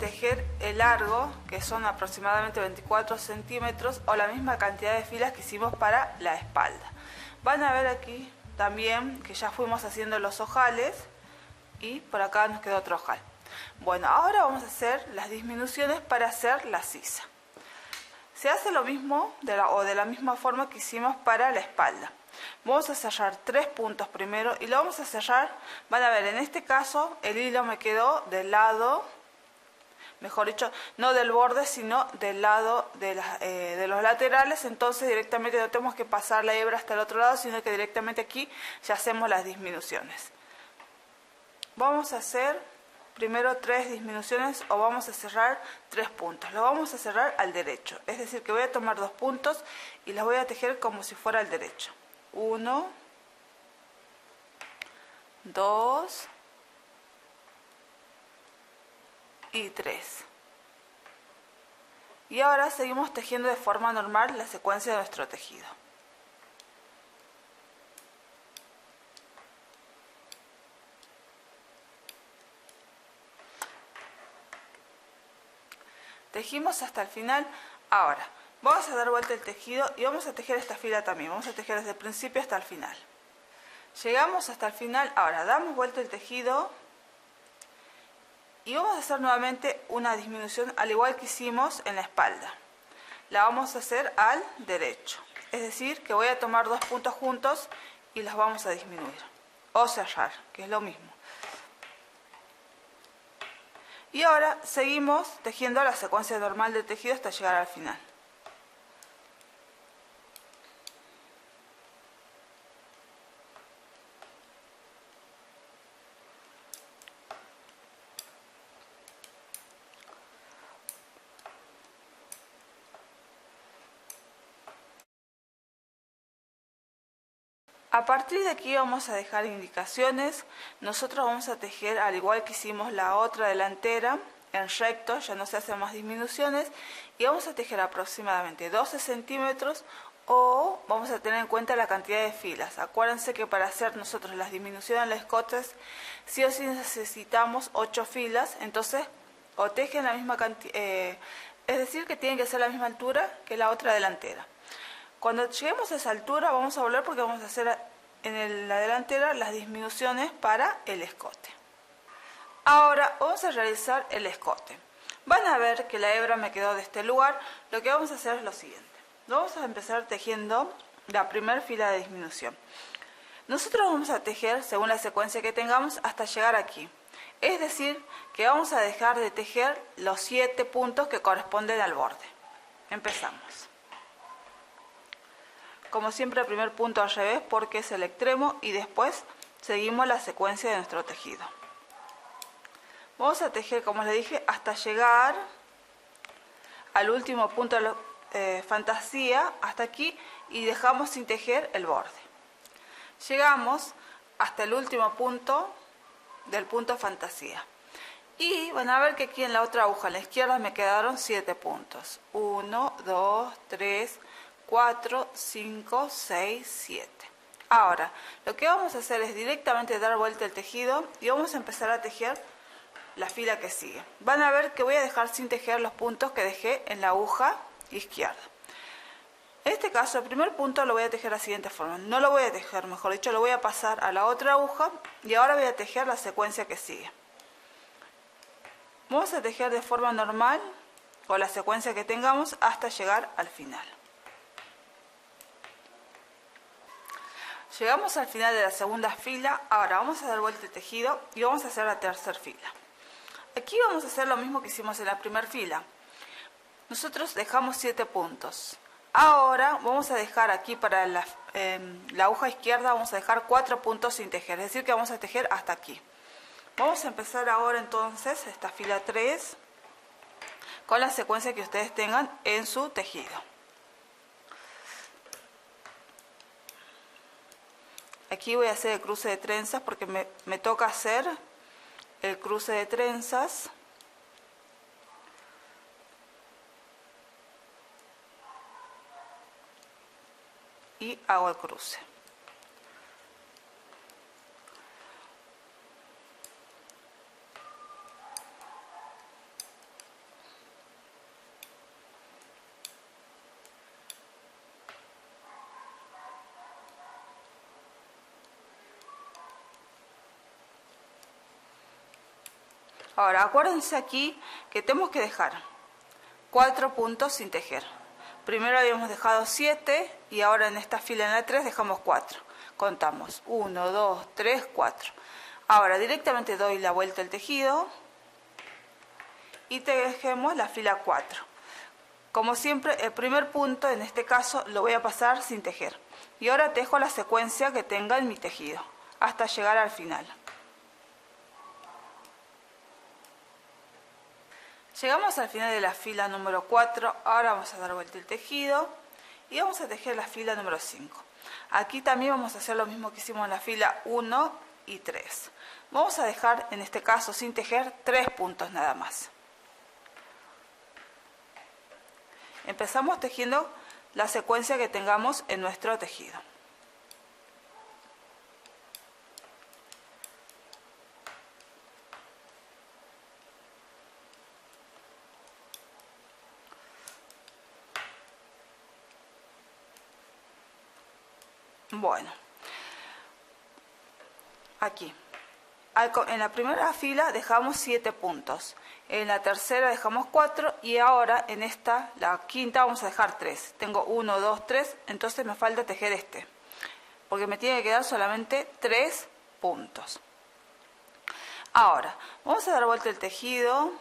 tejer el largo, que son aproximadamente 24 centímetros, o la misma cantidad de filas que hicimos para la espalda. Van a ver aquí también que ya fuimos haciendo los ojales y por acá nos quedó otro ojal. Bueno, ahora vamos a hacer las disminuciones para hacer la sisa. Se hace lo mismo de la misma forma que hicimos para la espalda. Vamos a cerrar 3 puntos primero y lo vamos a cerrar, van a ver, en este caso el hilo me quedó del lado, mejor dicho, no del borde, sino del lado de los laterales, entonces directamente no tenemos que pasar la hebra hasta el otro lado, sino que directamente aquí ya hacemos las disminuciones. Vamos a hacer primero 3 disminuciones o vamos a cerrar 3 puntos. Lo vamos a cerrar al derecho, es decir que voy a tomar 2 puntos y los voy a tejer como si fuera al derecho. 1, 2 y 3. Y ahora seguimos tejiendo de forma normal la secuencia de nuestro tejido. Tejimos hasta el final. Ahora vamos a dar vuelta el tejido y vamos a tejer esta fila también. Vamos a tejer desde el principio hasta el final. Llegamos hasta el final. Ahora damos vuelta el tejido y vamos a hacer nuevamente una disminución al igual que hicimos en la espalda. La vamos a hacer al derecho, es decir que voy a tomar 2 puntos juntos y los vamos a disminuir o cerrar, que es lo mismo. Y ahora seguimos tejiendo la secuencia normal del tejido hasta llegar al final. A partir de aquí vamos a dejar indicaciones. Nosotros vamos a tejer al igual que hicimos la otra delantera en recto, ya no se hacen más disminuciones, y vamos a tejer aproximadamente 12 centímetros o vamos a tener en cuenta la cantidad de filas. Acuérdense que para hacer nosotros las disminuciones en los escotes sí o sí necesitamos 8 filas, entonces o tejen la misma cantidad, es decir que tienen que ser la misma altura que la otra delantera. Cuando lleguemos a esa altura vamos a volver porque vamos a hacer en la delantera las disminuciones para el escote. Ahora vamos a realizar el escote. Van a ver que la hebra me quedó de este lugar. Lo que vamos a hacer es lo siguiente. Vamos a empezar tejiendo la primera fila de disminución. Nosotros vamos a tejer según la secuencia que tengamos hasta llegar aquí. Es decir que vamos a dejar de tejer los 7 puntos que corresponden al borde. Empezamos. Como siempre, el primer punto al revés porque es el extremo y después seguimos la secuencia de nuestro tejido. Vamos a tejer, como les dije, hasta llegar al último punto de fantasía, hasta aquí, y dejamos sin tejer el borde. Llegamos hasta el último punto del punto fantasía. Y van a ver que aquí en la otra aguja a la izquierda me quedaron 7 puntos. 1, 2, 3, 4, 5, 6, 7. Ahora, lo que vamos a hacer es directamente dar vuelta el tejido y vamos a empezar a tejer la fila que sigue. Van a ver que voy a dejar sin tejer los puntos que dejé en la aguja izquierda. En este caso, el primer punto lo voy a tejer de la siguiente forma. No lo voy a tejer, mejor dicho, lo voy a pasar a la otra aguja y ahora voy a tejer la secuencia que sigue. Vamos a tejer de forma normal o la secuencia que tengamos hasta llegar al final. Llegamos al final de la segunda fila. Ahora vamos a dar vuelta el tejido y vamos a hacer la tercera fila. Aquí vamos a hacer lo mismo que hicimos en la primera fila. Nosotros dejamos 7 puntos. Ahora vamos a dejar aquí para la aguja izquierda, vamos a dejar 4 puntos sin tejer, es decir que vamos a tejer hasta aquí. Vamos a empezar ahora entonces esta fila 3 con la secuencia que ustedes tengan en su tejido. Aquí voy a hacer el cruce de trenzas porque me toca hacer el cruce de trenzas. Y hago el cruce. Ahora, acuérdense aquí que tenemos que dejar 4 puntos sin tejer. Primero habíamos dejado 7 y ahora en esta fila en la 3 dejamos 4. Contamos 1, 2, 3, 4. Ahora directamente doy la vuelta al tejido y tejemos la fila 4. Como siempre, el primer punto en este caso lo voy a pasar sin tejer. Y ahora tejo la secuencia que tenga en mi tejido hasta llegar al final. Llegamos al final de la fila número 4, ahora vamos a dar vuelta el tejido y vamos a tejer la fila número 5. Aquí también vamos a hacer lo mismo que hicimos en la fila 1 y 3. Vamos a dejar, en este caso sin tejer, 3 puntos nada más. Empezamos tejiendo la secuencia que tengamos en nuestro tejido. Bueno, aquí en la primera fila dejamos 7 puntos, en la tercera dejamos 4 y ahora en esta, la quinta, vamos a dejar 3. Tengo 1, 2, 3, entonces me falta tejer este, porque me tiene que quedar solamente 3 puntos. Ahora, vamos a dar vuelta el tejido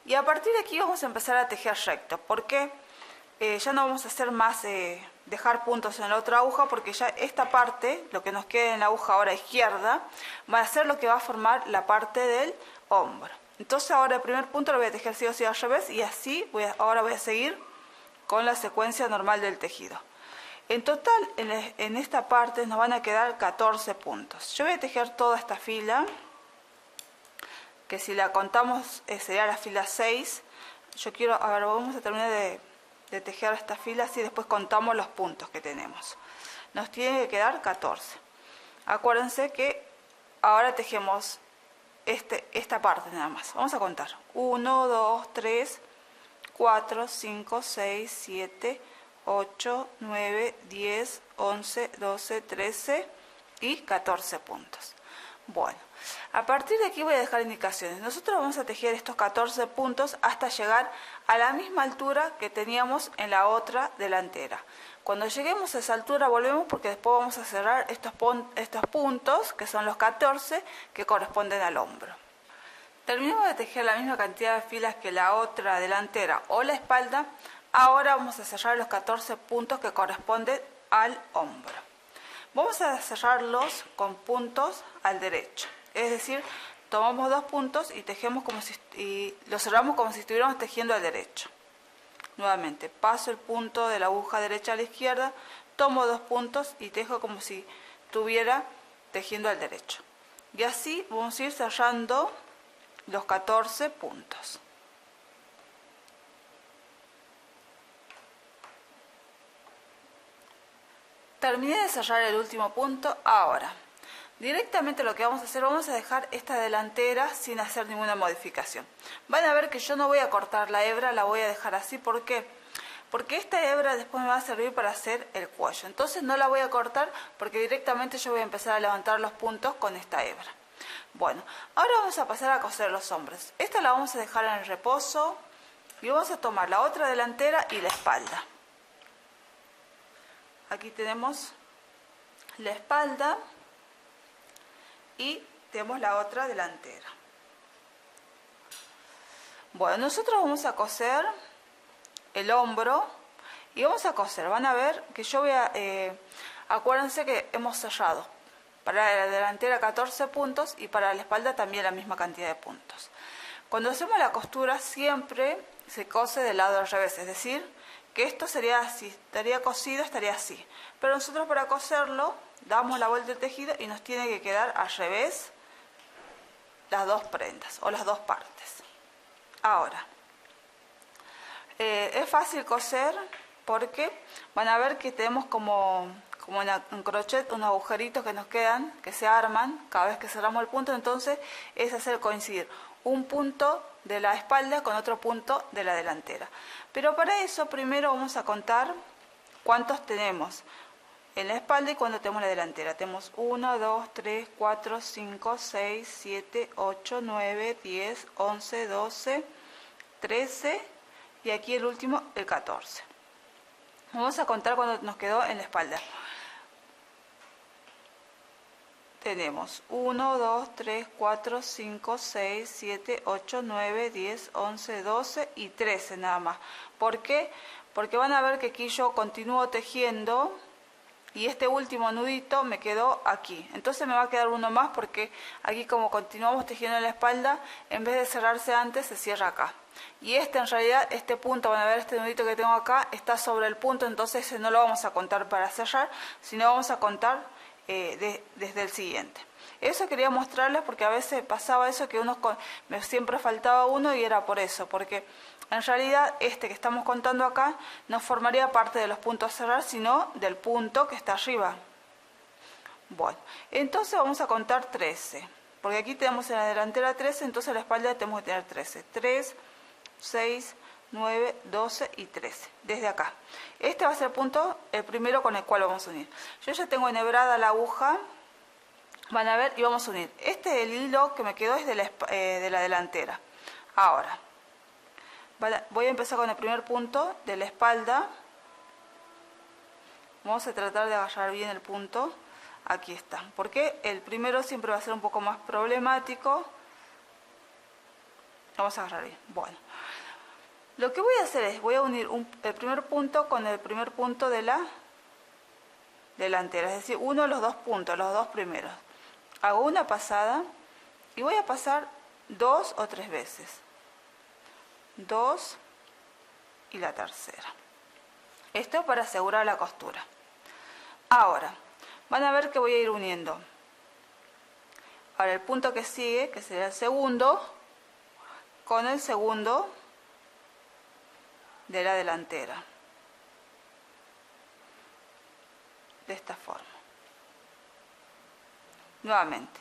y a partir de aquí vamos a empezar a tejer recto, porque ya no vamos a hacer más dejar puntos en la otra aguja, porque ya esta parte, lo que nos quede en la aguja ahora izquierda, va a ser lo que va a formar la parte del hombro. Entonces ahora el primer punto lo voy a tejer sí o sí al revés y así ahora voy a seguir con la secuencia normal del tejido. En total en esta parte nos van a quedar 14 puntos. Yo voy a tejer toda esta fila, que si la contamos sería la fila 6. Yo quiero, a ver, vamos a terminar de tejer esta fila, así después contamos los puntos que tenemos. Nos tiene que quedar 14. Acuérdense que ahora tejemos esta parte nada más. Vamos a contar. 1, 2, 3, 4, 5, 6, 7, 8, 9, 10, 11, 12, 13 y 14 puntos. Bueno, a partir de aquí voy a dejar indicaciones. Nosotros vamos a tejer estos 14 puntos hasta llegar a la misma altura que teníamos en la otra delantera. Cuando lleguemos a esa altura volvemos, porque después vamos a cerrar estos puntos, que son los 14, que corresponden al hombro. Terminamos de tejer la misma cantidad de filas que la otra delantera o la espalda. Ahora vamos a cerrar los 14 puntos que corresponden al hombro. Vamos a cerrarlos con puntos al derecho, es decir, tomamos 2 puntos y tejemos y los cerramos como si estuviéramos tejiendo al derecho. Nuevamente, paso el punto de la aguja derecha a la izquierda, tomo 2 puntos y tejo como si estuviera tejiendo al derecho. Y así vamos a ir cerrando los 14 puntos. Terminé de cerrar el último punto. Ahora, directamente lo que vamos a hacer, vamos a dejar esta delantera sin hacer ninguna modificación. Van a ver que yo no voy a cortar la hebra, la voy a dejar así. ¿Por qué? Porque esta hebra después me va a servir para hacer el cuello. Entonces no la voy a cortar porque directamente yo voy a empezar a levantar los puntos con esta hebra. Bueno, ahora vamos a pasar a coser los hombros. Esta la vamos a dejar en el reposo y vamos a tomar la otra delantera y la espalda. Aquí tenemos la espalda y tenemos la otra delantera. Bueno, nosotros vamos a coser el hombro y vamos a coser. Van a ver que yo voy a... acuérdense que hemos cerrado para la delantera 14 puntos y para la espalda también la misma cantidad de puntos. Cuando hacemos la costura siempre se cose del lado al revés, es decir, que esto sería así, estaría cosido, estaría así. Pero nosotros para coserlo damos la vuelta del tejido y nos tiene que quedar al revés las dos prendas o las dos partes. Ahora, es fácil coser porque van a ver que tenemos como en crochet unos agujeritos que nos quedan, que se arman cada vez que cerramos el punto. Entonces es hacer coincidir un punto de la espalda con otro punto de la delantera. Pero para eso primero vamos a contar cuántos tenemos en la espalda y cuánto tenemos en la delantera. Tenemos 1, 2, 3, 4, 5, 6, 7, 8, 9, 10, 11, 12, 13 y aquí el último, el 14. Vamos a contar cuánto nos quedó en la espalda. Tenemos 1, 2, 3, 4, 5, 6, 7, 8, 9, 10, 11, 12 y 13 nada más. ¿Por qué? Porque van a ver que aquí yo continúo tejiendo y este último nudito me quedó aquí. Entonces me va a quedar uno más porque aquí como continuamos tejiendo en la espalda, en vez de cerrarse antes, se cierra acá. Y en realidad, este punto, van a ver este nudito que tengo acá, está sobre el punto, entonces no lo vamos a contar para cerrar, sino vamos a contar desde el siguiente. Eso quería mostrarles porque a veces pasaba eso que me siempre faltaba uno y era por eso, porque en realidad que estamos contando acá no formaría parte de los puntos a cerrar, sino del punto que está arriba. Bueno, entonces vamos a contar 13, porque aquí tenemos en la delantera 13, entonces en la espalda tenemos que tener 13. 3, 6, 9, 12 y 13, desde acá. Este va a ser el punto, el primero con el cual vamos a unir. Yo ya tengo enhebrada la aguja, van a ver, y vamos a unir. El hilo que me quedó es de la delantera. Ahora, voy a empezar con el primer punto de la espalda. Vamos a tratar de agarrar bien el punto. Aquí está, porque el primero siempre va a ser un poco más problemático. Vamos a agarrar bien. Bueno. Lo que voy a hacer es, voy a unir el primer punto con el primer punto de la delantera, es decir, uno de los dos puntos, los dos primeros. Hago una pasada y voy a pasar 2 o 3 veces. 2 y la tercera. Esto para asegurar la costura. Ahora, van a ver que voy a ir uniendo. Ahora el punto que sigue, que sería el segundo, con el segundo de la delantera, de esta forma. Nuevamente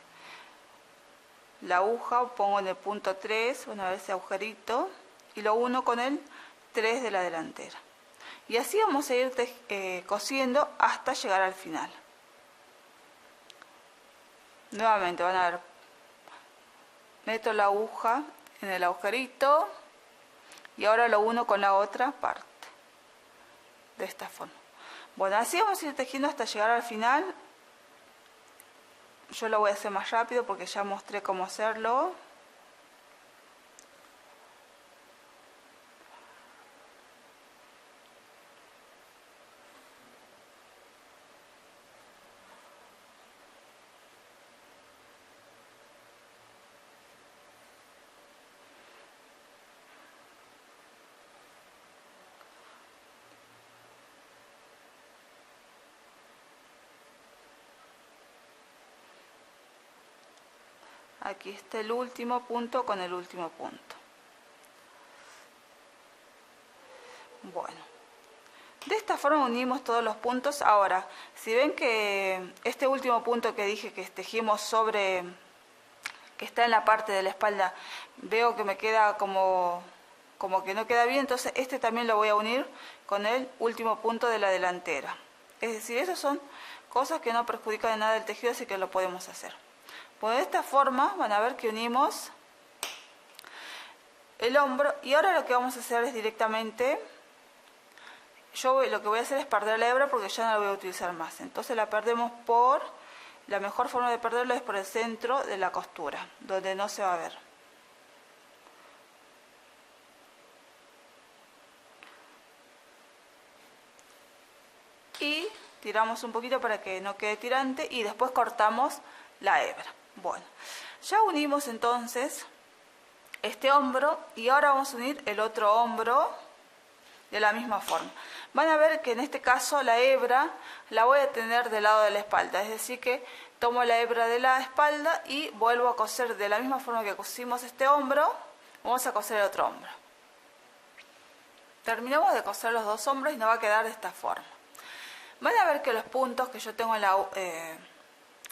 la aguja pongo en el punto 3, van a ver ese agujerito, y lo uno con el 3 de la delantera, y así vamos a ir cosiendo hasta llegar al final. Nuevamente van a ver, meto la aguja en el agujerito y ahora lo uno con la otra parte, de esta forma. Bueno, así vamos a ir tejiendo hasta llegar al final. Yo lo voy a hacer más rápido porque ya mostré cómo hacerlo. Aquí está el último punto con el último punto. Bueno, de esta forma unimos todos los puntos. Ahora, si ven que este último punto que dije que tejimos sobre, que está en la parte de la espalda, veo que me queda como que no queda bien, entonces también lo voy a unir con el último punto de la delantera. Es decir, esas son cosas que no perjudican en nada el tejido, así que lo podemos hacer. Pues de esta forma van a ver que unimos el hombro, y ahora lo que vamos a hacer es directamente, lo que voy a hacer es perder la hebra porque ya no la voy a utilizar más. Entonces la perdemos la mejor forma de perderlo es por el centro de la costura, donde no se va a ver. Y tiramos un poquito para que no quede tirante y después cortamos la hebra. Bueno, ya unimos entonces este hombro y ahora vamos a unir el otro hombro de la misma forma. Van a ver que en este caso la hebra la voy a tener del lado de la espalda, es decir que tomo la hebra de la espalda y vuelvo a coser de la misma forma que cosimos este hombro, vamos a coser el otro hombro. Terminamos de coser los dos hombros y nos va a quedar de esta forma. Van a ver que los puntos que yo tengo en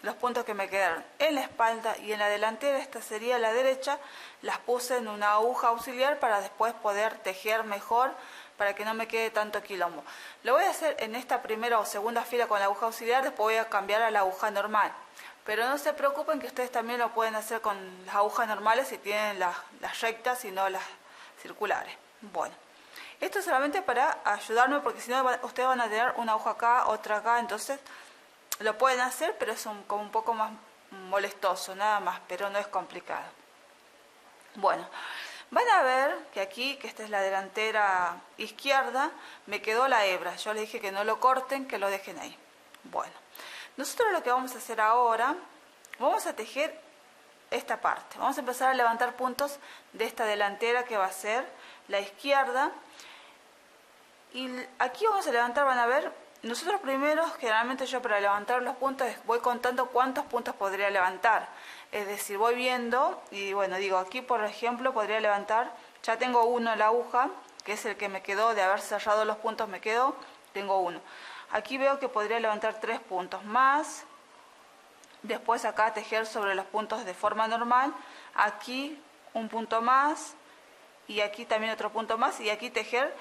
los puntos que me quedaron en la espalda y en la delantera, esta sería la derecha, las puse en una aguja auxiliar para después poder tejer mejor para que no me quede tanto quilombo. Lo voy a hacer en esta primera o segunda fila con la aguja auxiliar, después voy a cambiar a la aguja normal. Pero no se preocupen que ustedes también lo pueden hacer con las agujas normales si tienen las rectas y no las circulares. Bueno, esto es solamente para ayudarme, porque si no ustedes van a tener una aguja acá, otra acá, entonces lo pueden hacer, pero es como un poco más molestoso, nada más, pero no es complicado. Bueno, van a ver que aquí, que esta es la delantera izquierda, me quedó la hebra. Yo les dije que no lo corten, que lo dejen ahí. Bueno, nosotros lo que vamos a hacer ahora, vamos a tejer esta parte. Vamos a empezar a levantar puntos de esta delantera que va a ser la izquierda. Y aquí vamos a levantar, van a ver, nosotros primero, generalmente yo para levantar los puntos voy contando cuántos puntos podría levantar. Es decir, voy viendo y bueno, digo, aquí por ejemplo podría levantar, ya tengo uno en la aguja, que es el que me quedó, de haber cerrado los puntos me quedó, tengo uno. Aquí veo que podría levantar 3 puntos más, después acá tejer sobre los puntos de forma normal, aquí un punto más, y aquí también otro punto más, y aquí tejer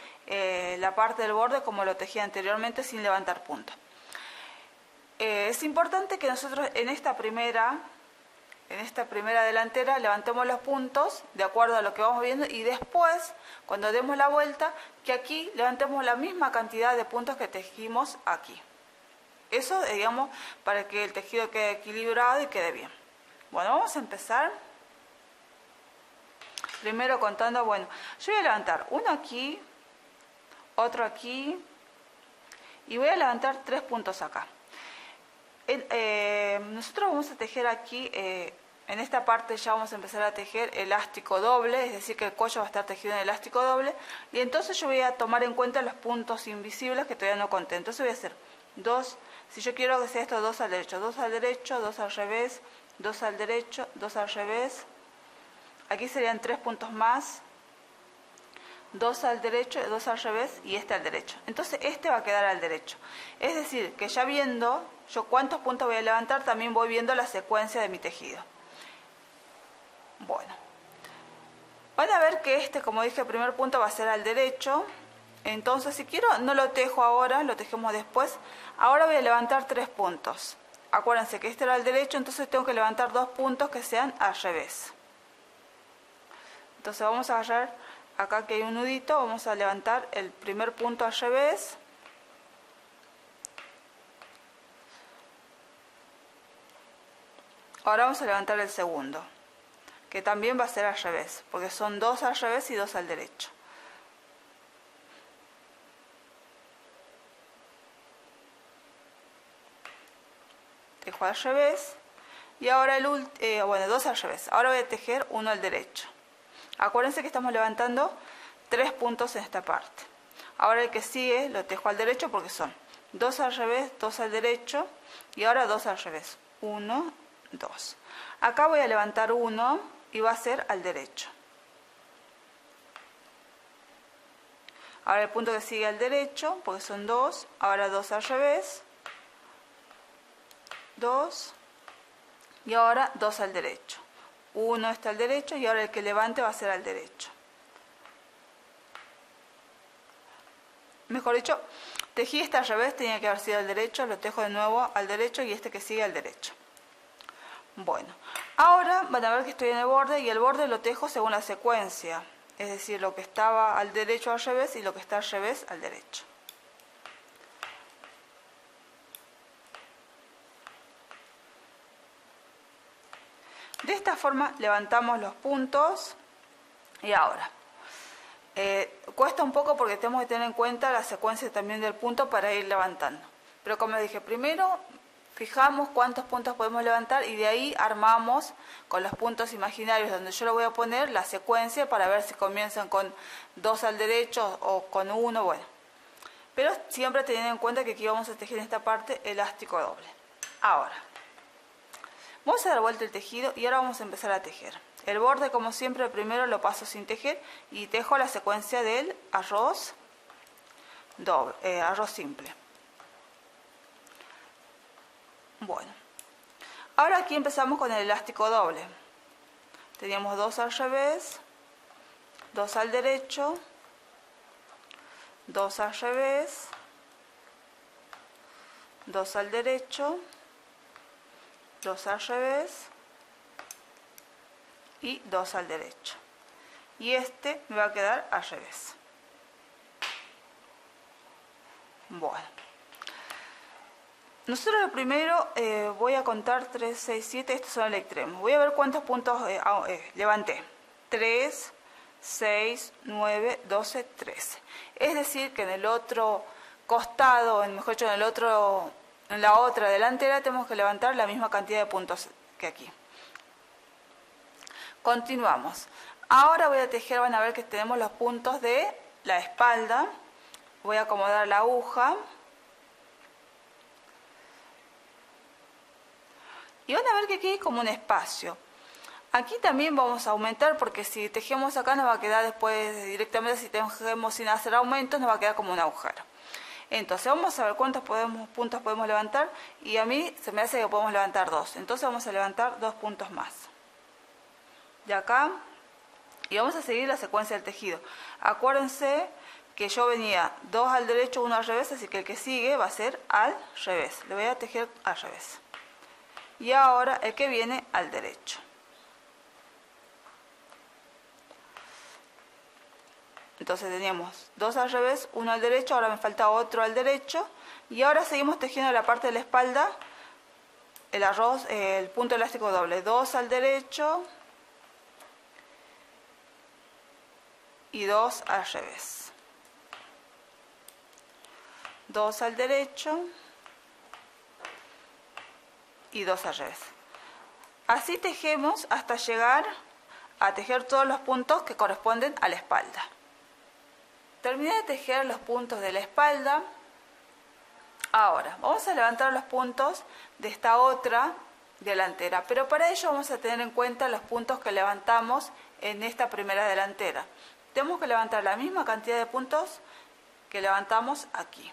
la parte del borde como lo tejí anteriormente sin levantar puntos. Es importante que nosotros en esta primera delantera levantemos los puntos de acuerdo a lo que vamos viendo, y después cuando demos la vuelta que aquí levantemos la misma cantidad de puntos que tejimos aquí. Eso, digamos, para que el tejido quede equilibrado y quede bien. Bueno, vamos a empezar primero contando. Bueno, yo voy a levantar uno aquí, otro aquí, y voy a levantar 3 puntos acá. Nosotros vamos a tejer aquí, en esta parte ya vamos a empezar a tejer elástico doble, es decir que el cuello va a estar tejido en elástico doble, y entonces yo voy a tomar en cuenta los puntos invisibles que todavía no conté. Entonces voy a hacer 2, si yo quiero que sea esto, 2 al derecho, 2 al derecho, 2 al revés, 2 al derecho, 2 al revés, aquí serían 3 puntos más, 2 al derecho, 2 al revés y este al derecho. Entonces este va a quedar al derecho. Es decir, que ya viendo yo cuántos puntos voy a levantar, también voy viendo la secuencia de mi tejido. Bueno, van a ver que este, como dije, el primer punto va a ser al derecho. Entonces si quiero no lo tejo ahora, lo tejemos después. Ahora voy a levantar 3 puntos. Acuérdense que este era al derecho, entonces tengo que levantar 2 puntos que sean al revés. Entonces vamos a agarrar acá que hay un nudito, vamos a levantar el primer punto al revés. Ahora vamos a levantar el segundo, que también va a ser al revés, porque son 2 al revés y 2 al derecho. Tejo al revés y ahora bueno, 2 al revés. Ahora voy a tejer uno al derecho. Acuérdense que estamos levantando 3 puntos en esta parte. Ahora el que sigue lo tejo al derecho porque son 2 al revés, 2 al derecho y ahora 2 al revés. 1, 2. Acá voy a levantar 1 y va a ser al derecho. Ahora el punto que sigue al derecho, porque son 2, ahora 2 al revés, 2 y ahora 2 al derecho. 1 está al derecho y ahora el que levante va a ser al derecho. Mejor dicho, tejí este al revés, tenía que haber sido al derecho, lo tejo de nuevo al derecho y este que sigue al derecho. Bueno, ahora van a ver que estoy en el borde y el borde lo tejo según la secuencia, es decir, lo que estaba al derecho al revés y lo que está al revés al derecho. De esta forma levantamos los puntos y ahora cuesta un poco porque tenemos que tener en cuenta la secuencia también del punto para ir levantando. Pero como dije, primero fijamos cuántos puntos podemos levantar y de ahí armamos con los puntos imaginarios donde yo lo voy a poner la secuencia para ver si comienzan con 2 al derecho o con 1, bueno. Pero siempre teniendo en cuenta que aquí vamos a tejer en esta parte elástico doble. Ahora, vamos a dar vuelta el tejido y ahora vamos a empezar a tejer. El borde, como siempre, primero lo paso sin tejer y tejo la secuencia del arroz doble, arroz simple. Bueno, ahora aquí empezamos con el elástico doble. Teníamos 2 al revés, 2 al derecho, 2 al revés, 2 al derecho, 2 al revés y 2 al derecho. Y este me va a quedar al revés. Bueno, nosotros lo primero voy a contar 3, 6, 7, estos son el extremo. Voy a ver cuántos puntos levanté. 3, 6, 9, 12, 13. Es decir que en el otro costado, mejor dicho, en la otra delantera tenemos que levantar la misma cantidad de puntos que aquí. Continuamos. Ahora voy a tejer, van a ver que tenemos los puntos de la espalda. Voy a acomodar la aguja. Y van a ver que aquí hay como un espacio. Aquí también vamos a aumentar porque si tejemos acá nos va a quedar después directamente, si tejemos sin hacer aumentos, nos va a quedar como un agujero. Entonces vamos a ver cuántos puntos podemos levantar y a mí se me hace que podemos levantar 2. Entonces vamos a levantar 2 puntos más. De acá. Y vamos a seguir la secuencia del tejido. Acuérdense que yo venía 2 al derecho, 1 al revés, así que el que sigue va a ser al revés. Le voy a tejer al revés. Y ahora el que viene al derecho. Entonces teníamos 2 al revés, 1 al derecho, ahora me falta otro al derecho. Y ahora seguimos tejiendo la parte de la espalda, el punto elástico doble. 2 al derecho y 2 al revés. 2 al derecho y 2 al revés. Así tejemos hasta llegar a tejer todos los puntos que corresponden a la espalda. Terminé de tejer los puntos de la espalda. Ahora vamos a levantar los puntos de esta otra delantera, pero para ello vamos a tener en cuenta los puntos que levantamos en esta primera delantera. Tenemos que levantar la misma cantidad de puntos que levantamos aquí.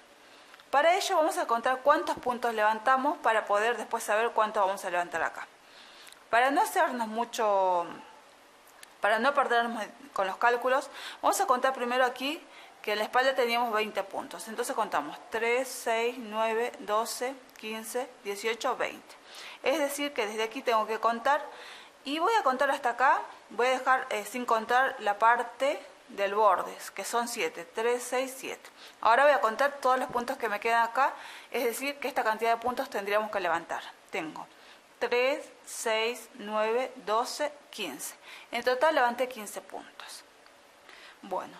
Para ello vamos a contar cuántos puntos levantamos para poder después saber cuánto vamos a levantar acá. Para no hacernos mucho, para no perdernos con los cálculos, vamos a contar primero aquí que en la espalda teníamos 20 puntos. Entonces contamos 3, 6, 9, 12, 15, 18, 20. Es decir que desde aquí tengo que contar y voy a contar hasta acá. Voy a dejar sin contar la parte del borde, que son 7, 3, 6, 7. Ahora voy a contar todos los puntos que me quedan acá, es decir, que esta cantidad de puntos tendríamos que levantar. Tengo 3, 6, 9, 12, 15. En total levanté 15 puntos. Bueno,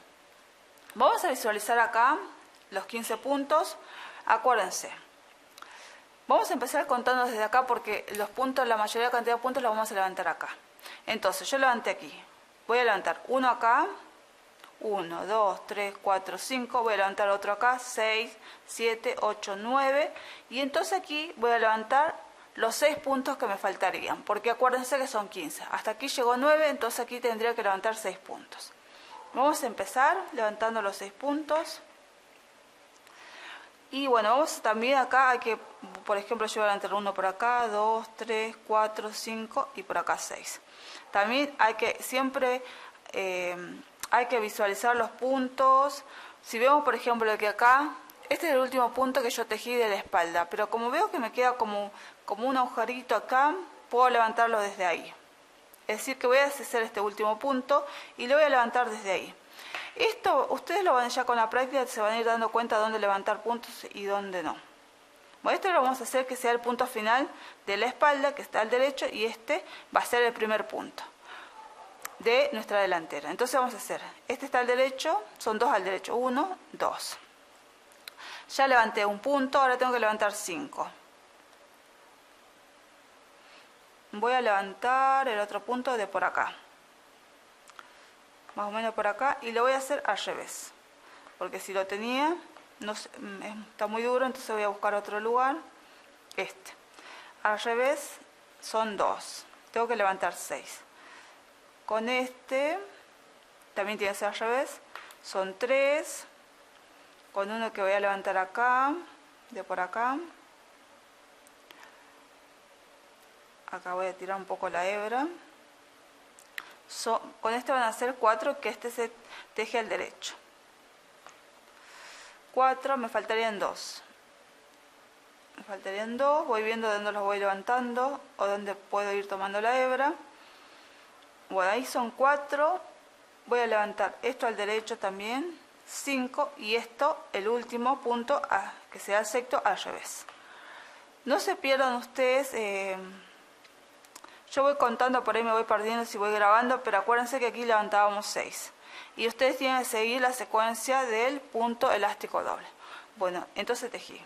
vamos a visualizar acá los 15 puntos. Acuérdense, vamos a empezar contando desde acá porque los puntos, la mayoría de la cantidad de puntos los vamos a levantar acá. Entonces yo levanté aquí, voy a levantar uno acá, 1, 2, 3, 4, 5, voy a levantar otro acá, 6, 7, 8, 9, y entonces aquí voy a levantar los 6 puntos que me faltarían, porque acuérdense que son 15, hasta aquí llegó 9, entonces aquí tendría que levantar 6 puntos. Vamos a empezar levantando los 6 puntos, y bueno, vamos también acá, hay que, por ejemplo, yo voy a levantar uno por acá, 2, 3, 4, 5, y por acá 6. También hay que siempre... hay que visualizar los puntos. Si vemos, por ejemplo, que acá, este es el último punto que yo tejí de la espalda, pero como veo que me queda como un agujerito acá, puedo levantarlo desde ahí. Es decir, que voy a hacer este último punto y lo voy a levantar desde ahí. Esto, ustedes lo van ya con la práctica, se van a ir dando cuenta de dónde levantar puntos y dónde no. Bueno, esto lo vamos a hacer que sea el punto final de la espalda, que está al derecho, y este va a ser el primer punto de nuestra delantera. Entonces vamos a hacer, este está al derecho, son 2 al derecho, 1, 2. Ya levanté un punto, ahora tengo que levantar 5. Voy a levantar el otro punto de por acá, más o menos por acá, y lo voy a hacer al revés, porque si lo tenía, no sé, está muy duro, entonces voy a buscar otro lugar. Este, al revés son 2, tengo que levantar 6. Con este, también tiene que ser al revés, son 3, con uno que voy a levantar acá, de por acá. Acá voy a tirar un poco la hebra. Con este van a ser 4, que este se teje al derecho. 4, me faltarían 2. Me faltarían 2, voy viendo dónde los voy levantando o dónde puedo ir tomando la hebra. Bueno, ahí son 4, voy a levantar esto al derecho también, 5, y esto, el último punto, que sea el sexto, al revés. No se pierdan ustedes, yo voy contando, por ahí me voy perdiendo si voy grabando, pero acuérdense que aquí levantábamos 6. Y ustedes tienen que seguir la secuencia del punto elástico doble. Bueno, entonces tejí.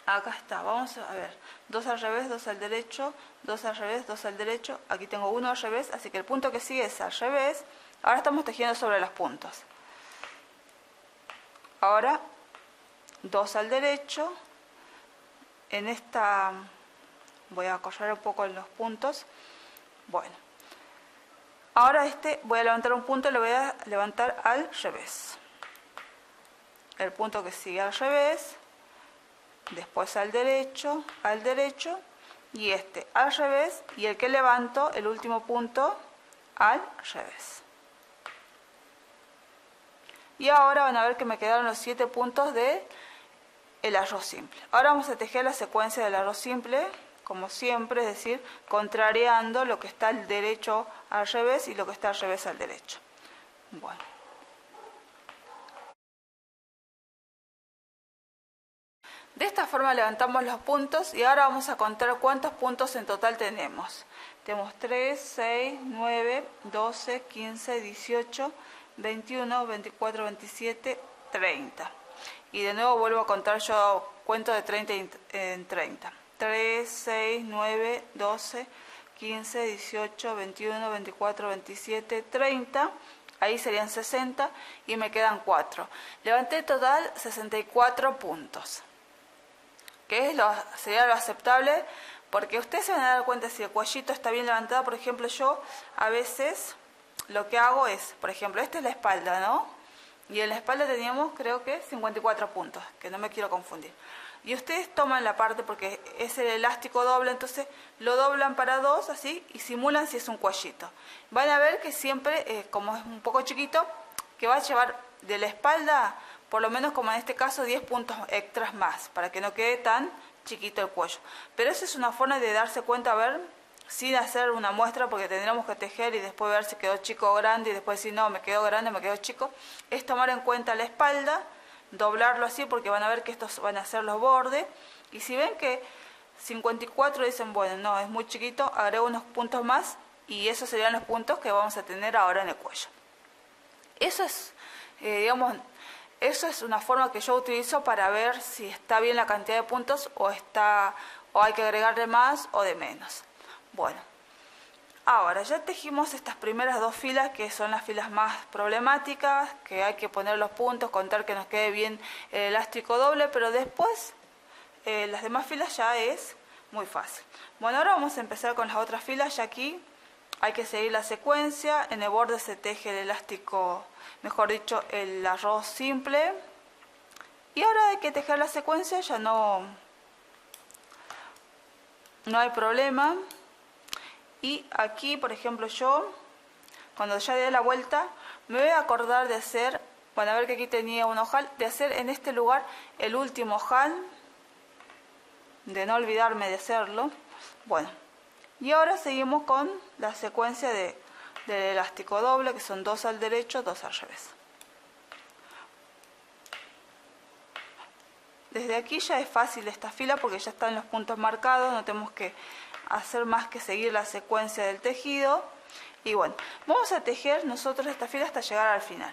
Acá está, vamos a ver, 2 al revés, 2 al derecho, 2 al revés, 2 al derecho, aquí tengo 1 al revés, así que el punto que sigue es al revés. Ahora estamos tejiendo sobre los puntos. Ahora 2 al derecho, en esta voy a correr un poco en los puntos. Bueno, ahora voy a levantar un punto y lo voy a levantar al revés. El punto que sigue al revés, después al derecho, y al revés, y el que levanto, el último punto, al revés. Y ahora van a ver que me quedaron los 7 puntos del arroz simple. Ahora vamos a tejer la secuencia del arroz simple, como siempre, es decir, contrariando lo que está al derecho al revés y lo que está al revés al derecho. Bueno. De esta forma levantamos los puntos y ahora vamos a contar cuántos puntos en total tenemos. Tenemos 3, 6, 9, 12, 15, 18, 21, 24, 27, 30. Y de nuevo vuelvo a contar, yo cuento de 30 en 30. 3, 6, 9, 12, 15, 18, 21, 24, 27, 30. Ahí serían 60 y me quedan 4. Levanté total 64 puntos. Que sería lo aceptable, porque ustedes se van a dar cuenta si el cuellito está bien levantado. Por ejemplo, yo a veces lo que hago es, por ejemplo, esta es la espalda, ¿no? Y en la espalda teníamos, creo que 54 puntos, que no me quiero confundir. Y ustedes toman la parte, porque es el elástico doble, entonces lo doblan para 2, así, y simulan si es un cuellito. Van a ver que siempre, como es un poco chiquito, que va a llevar de la espalda, por lo menos como en este caso, 10 puntos extras más, para que no quede tan chiquito el cuello. Pero esa es una forma de darse cuenta, a ver, sin hacer una muestra, porque tendríamos que tejer y después ver si quedó chico o grande, y después decir, no, me quedó grande, me quedó chico. Es tomar en cuenta la espalda, doblarlo así, porque van a ver que estos van a ser los bordes. Y si ven que 54 dicen, bueno, no, es muy chiquito, agrego unos puntos más, y esos serían los puntos que vamos a tener ahora en el cuello. Eso es, eso es una forma que yo utilizo para ver si está bien la cantidad de puntos o hay que agregarle más o de menos. Bueno, ahora ya tejimos estas primeras 2 filas, que son las filas más problemáticas, que hay que poner los puntos, contar que nos quede bien el elástico doble, pero después las demás filas ya es muy fácil. Bueno, ahora vamos a empezar con las otras filas. Ya aquí hay que seguir la secuencia. En el borde se teje el elástico, mejor dicho, el arroz simple. Y ahora hay que tejer la secuencia, ya no hay problema. Y aquí, por ejemplo, yo, cuando ya dé la vuelta, me voy a acordar de hacer, van a ver que aquí tenía un ojal, de hacer en este lugar el último ojal, de no olvidarme de hacerlo. Bueno, y ahora seguimos con la secuencia del elástico doble, que son 2 al derecho, 2 al revés. Desde aquí ya es fácil esta fila porque ya están los puntos marcados, no tenemos que hacer más que seguir la secuencia del tejido. Y bueno, vamos a tejer nosotros esta fila hasta llegar al final.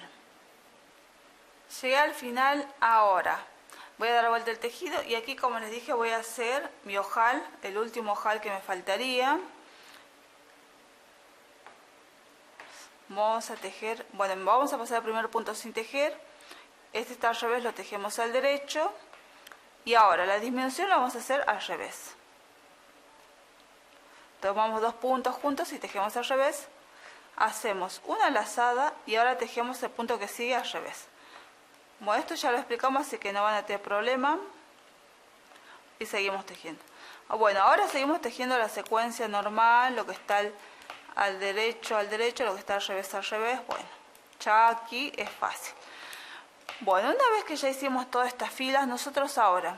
Llegué al final ahora. Voy a dar vuelta el tejido y aquí, como les dije, voy a hacer mi ojal, el último ojal que me faltaría. Vamos a tejer, bueno, vamos a pasar al primer punto sin tejer. Este está al revés, lo tejemos al derecho. Y ahora la disminución la vamos a hacer al revés. Tomamos 2 puntos juntos y tejemos al revés. Hacemos una lazada y ahora tejemos el punto que sigue al revés. Bueno, esto ya lo explicamos, así que no van a tener problema. Y seguimos tejiendo. Bueno, ahora seguimos tejiendo la secuencia normal, lo que está al derecho, lo que está al revés. Bueno, ya aquí es fácil. Bueno, una vez que ya hicimos todas estas filas, nosotros ahora,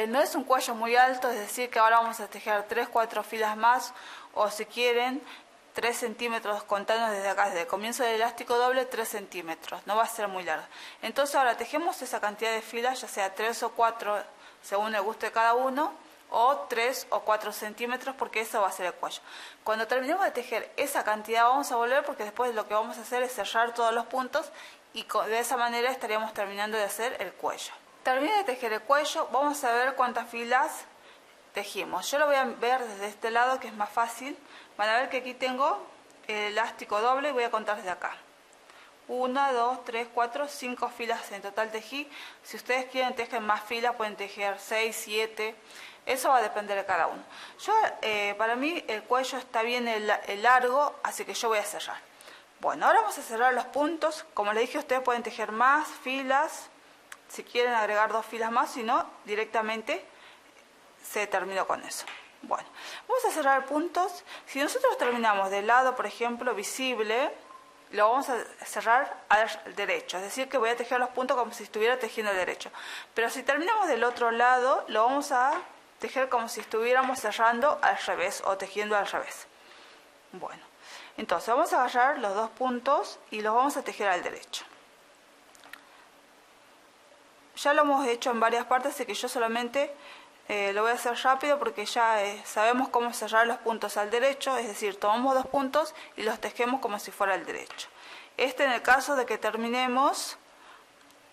no es un cuello muy alto, es decir que ahora vamos a tejer 3-4 filas más, o si quieren 3 centímetros, contando desde acá, desde el comienzo del elástico doble, 3 centímetros, no va a ser muy largo. Entonces ahora tejemos esa cantidad de filas, ya sea 3 o 4, según el gusto de cada uno, o 3 o 4 centímetros, porque eso va a ser el cuello. Cuando terminemos de tejer esa cantidad vamos a volver, porque después lo que vamos a hacer es cerrar todos los puntos, y de esa manera estaríamos terminando de hacer el cuello. Terminé de tejer el cuello, vamos a ver cuántas filas tejimos. Yo lo voy a ver desde este lado, que es más fácil. Van a ver que aquí tengo el elástico doble y voy a contar desde acá. 1, 2, 3, 4, 5 filas en total tejí. Si ustedes quieren tejer más filas, pueden tejer 6, 7. Eso va a depender de cada uno. Yo, para mí el cuello está bien el largo, así que yo voy a cerrar. Bueno, ahora vamos a cerrar los puntos. Como les dije, ustedes pueden tejer más filas, si quieren agregar 2 filas más, si no, directamente se terminó con eso. Bueno, vamos a cerrar puntos. Si nosotros terminamos del lado, por ejemplo, visible, lo vamos a cerrar al derecho, es decir que voy a tejer los puntos como si estuviera tejiendo al derecho. Pero si terminamos del otro lado, lo vamos a tejer como si estuviéramos cerrando al revés o tejiendo al revés. Bueno, entonces vamos a agarrar los 2 puntos y los vamos a tejer al derecho. Ya lo hemos hecho en varias partes, así que yo solamente lo voy a hacer rápido porque ya sabemos cómo cerrar los puntos al derecho, es decir, tomamos 2 puntos y los tejemos como si fuera al derecho. En el caso de que terminemos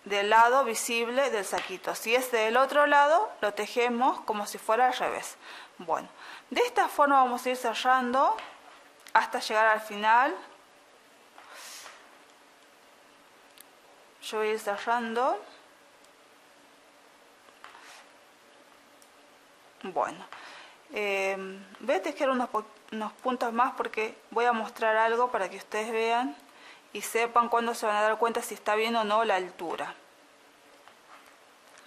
del lado visible del saquito. Si es del otro lado, lo tejemos como si fuera al revés. Bueno, de esta forma vamos a ir cerrando hasta llegar al final. Yo voy a ir cerrando. Bueno, voy a tejer unos puntos más porque voy a mostrar algo para que ustedes vean y sepan cuándo se van a dar cuenta si está bien o no la altura.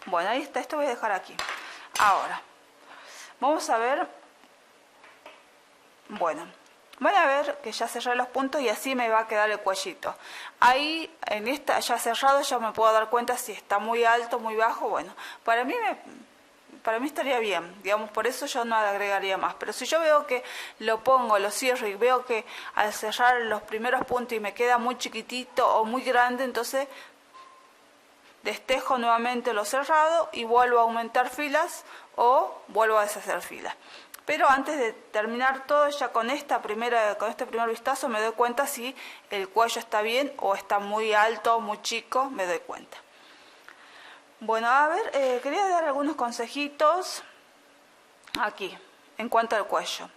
Bueno, ahí está, esto voy a dejar aquí. Ahora, vamos a ver, bueno, van a ver que ya cerré los puntos y así me va a quedar el cuellito. Ahí, en esta ya cerrado, ya me puedo dar cuenta si está muy alto, muy bajo. Bueno, para mí estaría bien, digamos, por eso yo no agregaría más. Pero si yo veo que lo pongo, lo cierro y veo que al cerrar los primeros puntos y me queda muy chiquitito o muy grande, entonces destejo nuevamente lo cerrado y vuelvo a aumentar filas o vuelvo a deshacer filas. Pero antes de terminar todo, ya con este primer vistazo me doy cuenta si el cuello está bien o está muy alto, muy chico, me doy cuenta. Bueno, a ver, quería dar algunos consejitos aquí, en cuanto al cuello.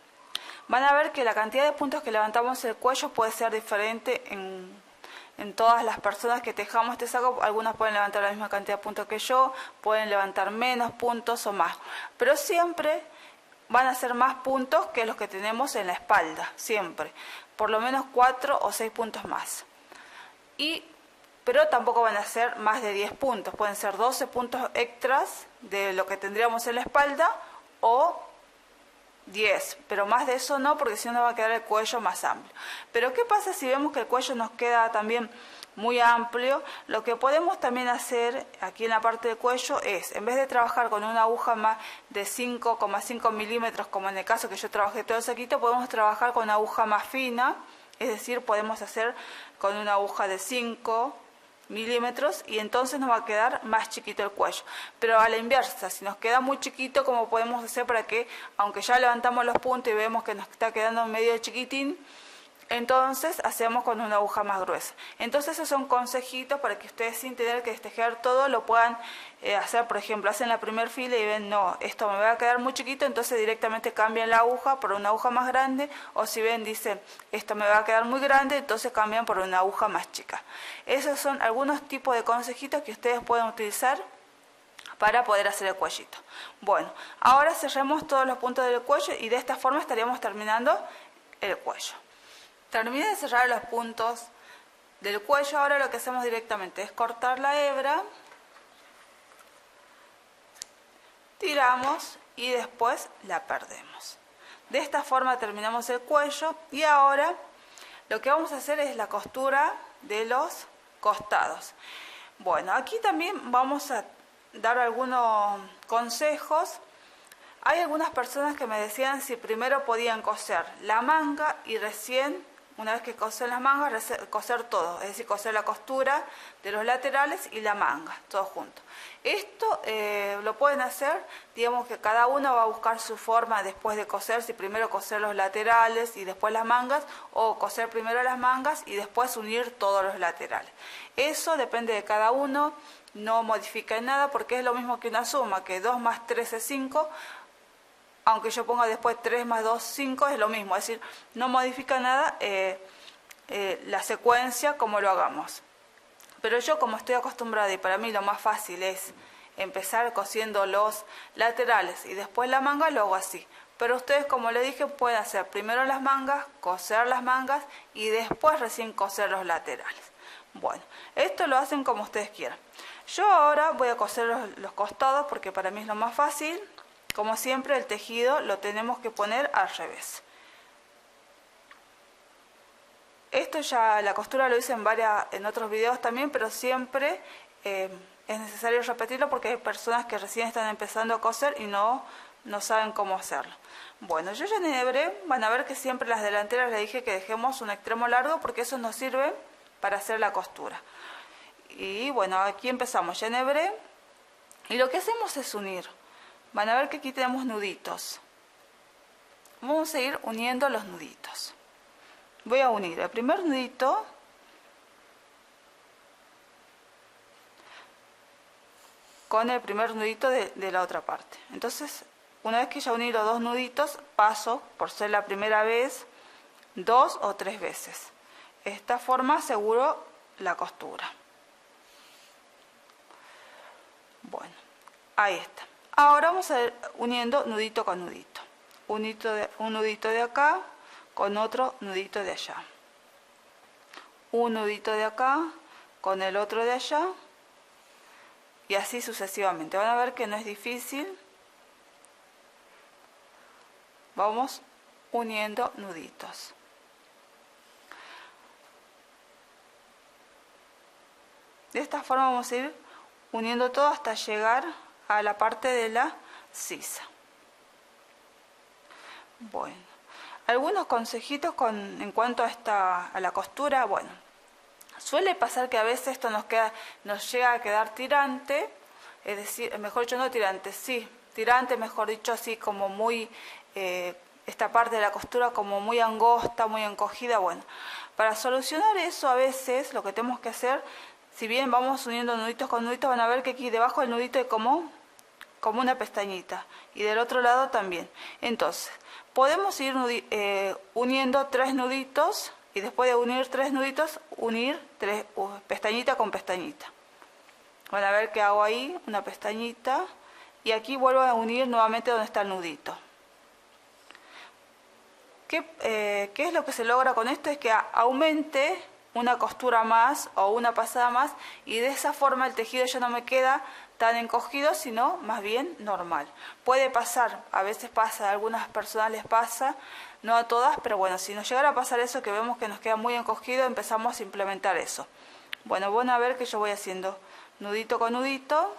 Van a ver que la cantidad de puntos que levantamos el cuello puede ser diferente en todas las personas que tejamos este saco. Algunas pueden levantar la misma cantidad de puntos que yo, pueden levantar menos puntos o más. Pero siempre van a ser más puntos que los que tenemos en la espalda, siempre. Por lo menos 4 o 6 puntos más. Pero tampoco van a ser más de 10 puntos, pueden ser 12 puntos extras de lo que tendríamos en la espalda o 10, pero más de eso no, porque si no va a quedar el cuello más amplio. Pero ¿qué pasa si vemos que el cuello nos queda también muy amplio? Lo que podemos también hacer aquí en la parte del cuello es, en vez de trabajar con una aguja más de 5,5 milímetros, como en el caso que yo trabajé todo el saquito, podemos trabajar con una aguja más fina, es decir, podemos hacer con una aguja de 5 milímetros y entonces nos va a quedar más chiquito el cuello. Pero a la inversa, si nos queda muy chiquito, ¿cómo podemos hacer para que, aunque ya levantamos los puntos y vemos que nos está quedando medio chiquitín, entonces hacemos con una aguja más gruesa? Entonces esos son consejitos para que ustedes, sin tener que destejer todo, lo puedan hacer. Por ejemplo, hacen la primera fila y ven, no, esto me va a quedar muy chiquito, entonces directamente cambian la aguja por una aguja más grande, o si ven, dicen, esto me va a quedar muy grande, entonces cambian por una aguja más chica. Esos son algunos tipos de consejitos que ustedes pueden utilizar para poder hacer el cuellito. Bueno, ahora cerremos todos los puntos del cuello y de esta forma estaríamos terminando el cuello. Terminé de cerrar los puntos del cuello. Ahora lo que hacemos directamente es cortar la hebra, tiramos y después la perdemos. De esta forma terminamos el cuello y ahora lo que vamos a hacer es la costura de los costados. Bueno, aquí también vamos a dar algunos consejos. Hay algunas personas que me decían si primero podían coser la manga y recién, una vez que cosen las mangas, coser todo, es decir, coser la costura de los laterales y la manga, todo junto. Esto lo pueden hacer, digamos que cada uno va a buscar su forma después de coser, si primero coser los laterales y después las mangas, o coser primero las mangas y después unir todos los laterales. Eso depende de cada uno, no modifica en nada porque es lo mismo que una suma, que 2 más 3 es 5, aunque yo ponga después 3 más 2, 5, es lo mismo, es decir, no modifica nada la secuencia como lo hagamos. Pero yo, como estoy acostumbrada y para mí lo más fácil es empezar cosiendo los laterales y después la manga, lo hago así. Pero ustedes, como les dije, pueden hacer primero las mangas, coser las mangas y después recién coser los laterales. Bueno, esto lo hacen como ustedes quieran. Yo ahora voy a coser los costados porque para mí es lo más fácil. Como siempre, el tejido lo tenemos que poner al revés. Esto ya la costura lo hice en otros videos también, pero siempre es necesario repetirlo porque hay personas que recién están empezando a coser y no saben cómo hacerlo. Bueno, yo ya enhebré, van a ver que siempre las delanteras les dije que dejemos un extremo largo porque eso nos sirve para hacer la costura. Y bueno, aquí empezamos, ya enhebré y lo que hacemos es unir. Van a ver que aquí tenemos nuditos. Vamos a ir uniendo los nuditos. Voy a unir el primer nudito con el primer nudito de la otra parte. Entonces, una vez que ya uní los dos nuditos, paso, por ser la primera vez, 2 o 3 veces. De esta forma aseguro la costura. Bueno, ahí está. Ahora vamos a ir uniendo nudito con nudito. Un nudito de acá con otro nudito de allá. Un nudito de acá con el otro de allá. Y así sucesivamente. Van a ver que no es difícil. Vamos uniendo nuditos. De esta forma vamos a ir uniendo todo hasta llegar a la parte de la sisa. Bueno, algunos consejitos en cuanto a la costura. Bueno, suele pasar que a veces esto nos llega a quedar tirante, es decir, mejor dicho, no tirante, sí, tirante, mejor dicho, así como muy, esta parte de la costura como muy angosta, muy encogida. Bueno, para solucionar eso a veces lo que tenemos que hacer, si bien vamos uniendo nuditos con nuditos, van a ver que aquí debajo del nudito hay como una pestañita y del otro lado también. Entonces, podemos ir uniendo 3 nuditos y después de unir 3 nuditos, unir pestañita con pestañita. Van a ver que hago ahí una pestañita y aquí vuelvo a unir nuevamente donde está el nudito. ¿Qué es lo que se logra con esto? Es que aumente una costura más o una pasada más y de esa forma el tejido ya no me queda tan encogido, sino más bien normal. Puede pasar, a veces pasa, a algunas personas les pasa, no a todas, pero bueno, si nos llegara a pasar eso, que vemos que nos queda muy encogido, empezamos a implementar eso. Bueno, van a ver que yo voy haciendo nudito con nudito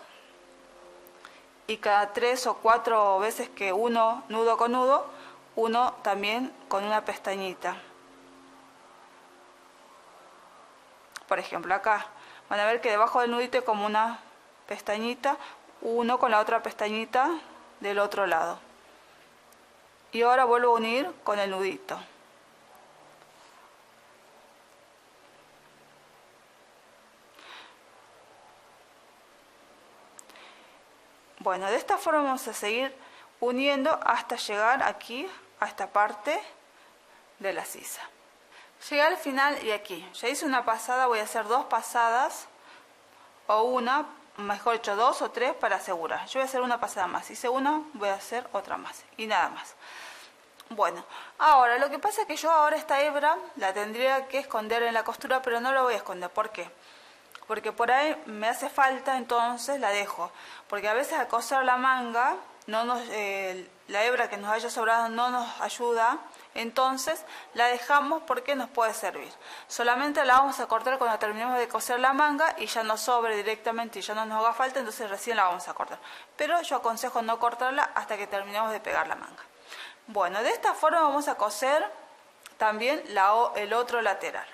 y cada 3 o 4 veces que uno nudo con nudo, uno también con una pestañita. Por ejemplo, acá van a ver que debajo del nudito hay como una pestañita, uno con la otra pestañita del otro lado. Y ahora vuelvo a unir con el nudito. Bueno, de esta forma vamos a seguir uniendo hasta llegar aquí a esta parte de la sisa. Llegué al final y aquí ya hice una pasada, voy a hacer 2 pasadas o una, mejor dicho 2 o 3 para asegurar. Yo voy a hacer una pasada más, hice una, voy a hacer otra más y nada más. Bueno, ahora lo que pasa es que yo ahora esta hebra la tendría que esconder en la costura, pero no la voy a esconder. ¿Por qué? Porque por ahí me hace falta, entonces la dejo. Porque a veces al coser la manga, la hebra que nos haya sobrado no nos ayuda, entonces la dejamos porque nos puede servir. Solamente la vamos a cortar cuando terminemos de coser la manga y ya nos sobre directamente y ya no nos haga falta, entonces recién la vamos a cortar. Pero yo aconsejo no cortarla hasta que terminemos de pegar la manga. Bueno, de esta forma vamos a coser también el otro lateral.